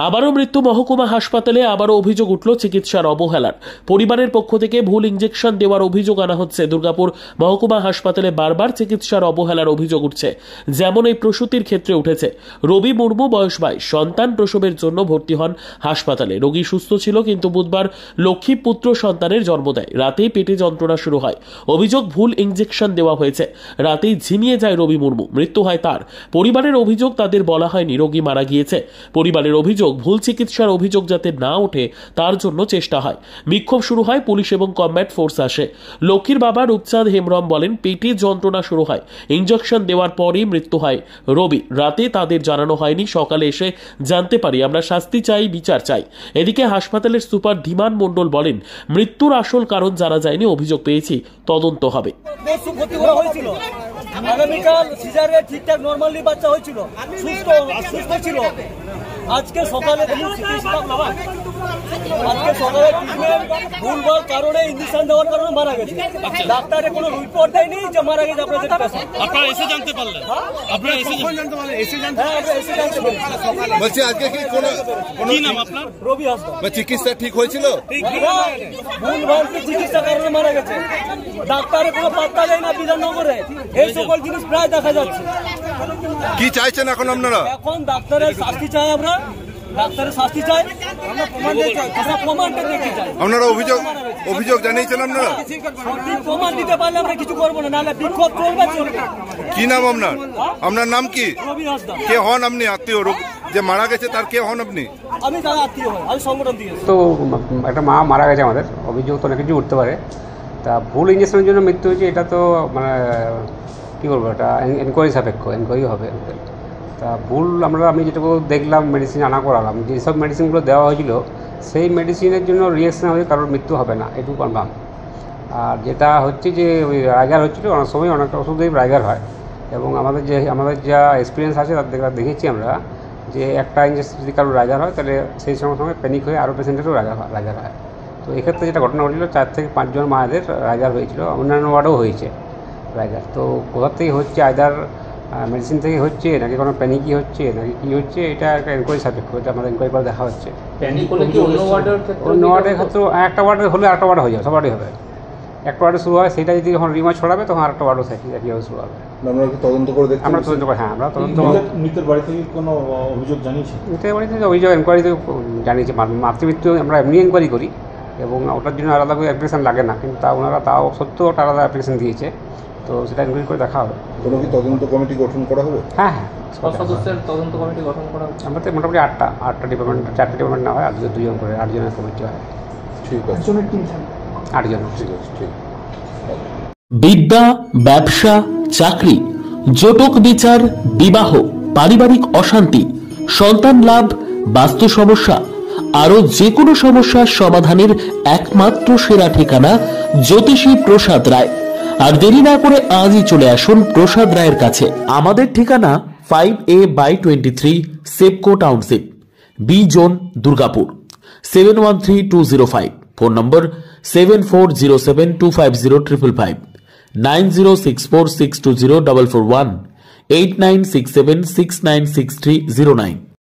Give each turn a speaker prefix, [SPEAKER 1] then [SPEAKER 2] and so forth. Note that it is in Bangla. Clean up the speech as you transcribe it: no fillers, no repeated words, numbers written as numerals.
[SPEAKER 1] আবারও মৃত্যু মহকুমা হাসপাতালে। আবারও অভিযোগ উঠল চিকিৎসার অবহেলার। পরিবারের পক্ষ থেকে ভুল ইঞ্জেকশন দেওয়ার অভিযোগ আনা হচ্ছে। দুর্গাপুর মহকুমা হাসপাতালে বারবার চিকিৎসার অবহেলার অভিযোগ উঠছে। যেমন এই প্রসূতির ক্ষেত্রে উঠেছে। রবি মুর্মু বয়স 22, সন্তান প্রসবের জন্য ভর্তি হন হাসপাতালে। রোগী সুস্থ ছিল, কিন্তু বুধবার লক্ষ্মী পুত্র সন্তানের জন্ম দেয়। রাতেই পেটে যন্ত্রণা শুরু হয়। অভিযোগ ভুল ইঞ্জেকশন দেওয়া হয়েছে। রাতেই ঝিমিয়ে যায় রবি মুর্মু, মৃত্যু হয় তার। পরিবারের অভিযোগ তাদের বলা হয়নি রোগী মারা গিয়েছে। পরিবারের অভিযোগ ভুল চিকিৎসার অভিযোগ যাতে না ওঠে তার জন্য চেষ্টা হয়। বিক্ষোভ শুরু হয়, পুলিশ এবং কমব্যাট ফোর্স আসে। লক্ষ্মীর বাবা রূপচাঁদ হেমব্রম বলেন, পেটে যন্ত্রণা শুরু হয়, ইঞ্জেকশন দেওয়ার পরই মৃত্যু হয় রবি। রাতে তাদের জানানো হয়নি, সকালে এসে জানতে পারি। আমরা শাস্তি চাই, বিচার চাই। এদিকে হাসপাতালের সুপার ধীমান মণ্ডল বলেন, মৃত্যুর আসল কারণ জানা যায়নি, অভিযোগ পেয়েছি, তদন্ত হবে।
[SPEAKER 2] আগামীকাল সিজারে ঠিকঠাক নরমালি বাচ্চা হয়েছিল, সুস্থ ছিল। আজকে সকালে ভুলভাল কারণে ইঞ্জেকশন দেওয়ার কারণে মারা গেছে। ডাক্তারের কোনো রিপোর্ট দেয়নি যে মারা গেছে।
[SPEAKER 3] আপনারা এসে জানতে পারলেন? আপনারা এসে জানতে পারলেন?
[SPEAKER 4] বলছি আজকে কি
[SPEAKER 3] কি নাম আপনার?
[SPEAKER 2] রবি হাসদা।
[SPEAKER 4] চিকিৎসা ঠিক হয়েছিল?
[SPEAKER 2] ভুলভাল চিকিৎসা কারণে মারা গেছে। ডাক্তারের কোনো পাত্তা দেয় না বিধাননগরে। এই সকল জিনিস প্রায় দেখা যাচ্ছে।
[SPEAKER 4] কি চাইছেন এখন আপনারা?
[SPEAKER 2] এখন ডাক্তারের শাস্তি চাই, আমরা ডাক্তারের শাস্তি চাই, আমরা প্রমাণটা দেখতে চাই।
[SPEAKER 4] আপনারা অভিযোগ জানিয়েছেন? আপনারা
[SPEAKER 2] প্রমাণ দিতে পারলে আমরা কিছু করবো না, নাহলে বিক্ষোভ চলবে।
[SPEAKER 4] কি নাম আপনার? আপনার নাম কি?
[SPEAKER 2] রবি হাসদা।
[SPEAKER 4] কে হন আপনি? আত্মীয় যে মারা গেছে তার কে হন আপনি?
[SPEAKER 2] আমি তার আত্মীয় হই, আমি সংগঠন দিয়েছি।
[SPEAKER 5] তো একটা মা মারা গেছে, আমাদের অভিযোগ তো অনেক কিছু উঠতে পারে। তা ভুল ইঞ্জেকশনের জন্য মৃত্যু হয়েছে, এটা তো মানে কী বলবো, এটা এনকোয়ারি সাপেক্ষ, এনকোয়ারি হবে। তা ভুল আমি যেটুকু দেখলাম, মেডিসিন আনা করালাম, যেসব মেডিসিনগুলো দেওয়া হয়েছিল সেই মেডিসিনের জন্য রিয়াকশন হয়ে কারোর মৃত্যু হবে না, এটুকু কনফার্ম। আর যেটা হচ্ছে যে ওই রাইগার হচ্ছিলো, অনেক সময় অনেকটা ওষুধেই রাইগার হয়। এবং আমাদের যা এক্সপিরিয়েন্স আছে তার দেখেছি আমরা, যে একটা ইঞ্জেকশন যদি কারোর রাইগার হয় তাহলে সেই সঙ্গে প্যানিক হয়ে আরও পেশেন্টেরও রাইগার হয়। তো এক্ষেত্রে যেটা ঘটনা ঘটেছিল, 4 থেকে 5 জন মায়েদের রাইগার হয়েছিল, অন্যান্য ওয়ার্ডেও হয়েছে রাইগার। তো কোথা থেকে হচ্ছে, আইদার মেডিসিন থেকে হচ্ছে নাকি কোনো প্যানিকই হচ্ছে নাকি কী হচ্ছে, এটা একটা এনকোয়ারি সাপেক্ষ, এটা আমাদের এনকোয়ারি করে দেখা হচ্ছে। অন্য ওয়ার্ডের ক্ষেত্রে একটা ওয়ার্ডে হলে আরেকটা ওয়ার্ডে হয়ে যাবে, সবারই হবে। একটা ওয়ার্ডে শুরু হয়, সেটা যদি যখন রিমার্চ ছড়াবে তখন আরেকটা ওয়ার্ডও একইভাবে শুরু হবে।
[SPEAKER 4] আমরা কি তদন্ত করে দেখছি?
[SPEAKER 5] আমরা তদন্ত করি, হ্যাঁ আমরা তদন্ত।
[SPEAKER 3] মৃতের বাড়ি থেকে কোনো অভিযোগ জানিয়েছি?
[SPEAKER 5] মৃতের বাড়ি থেকে অভিযোগ এনকোয়ারিতে জানিয়েছি। মাতৃমৃত্যু আমরা এমনি এনকোয়ারি করি এবং ওটার জন্য আলাদা করে অ্যাপ্লিকেশন লাগে না, কিন্তু ওনারা তাও সত্ত্বেও ওটা আলাদা অ্যাপ্লিকেশন দিয়েছে। তো সেটা এনকোয়ারি করে দেখা হবে।
[SPEAKER 4] কোনো কি তদন্ত কমিটি গঠন করা হবে?
[SPEAKER 5] হ্যাঁ হ্যাঁ,
[SPEAKER 6] সদস্যের তদন্ত কমিটি গঠন করা হবে।
[SPEAKER 5] আমাদের মোটামুটি 8টা ডিপার্টমেন্ট, 4টে ডিপার্টমেন্ট না হয়, আর 2জন করে 8 জনের কমিটি হয়।
[SPEAKER 4] ঠিক আছে,
[SPEAKER 5] 8 জন।
[SPEAKER 4] ঠিক আছে, ঠিক।
[SPEAKER 1] বিদ্যা, ব্যবসা, চাকরি, জটক বিচার, বিবাহ, পারিবারিক অশান্তি, সন্তান লাভ, বাস্তু সমস্যা, আরো যে কোনো সমস্যার সমাধানের একমাত্র সেরা ঠিকানা জ্যোতিষী প্রসাদ রায়। আর দেরি না করে আজই চলে আসুন প্রসাদ রায়ের কাছে। আমাদের ঠিকানা 5A/23 Sepco township, B zone, Durgapur, 713205। Phone number 7407250555, 9064620441, 8967696309।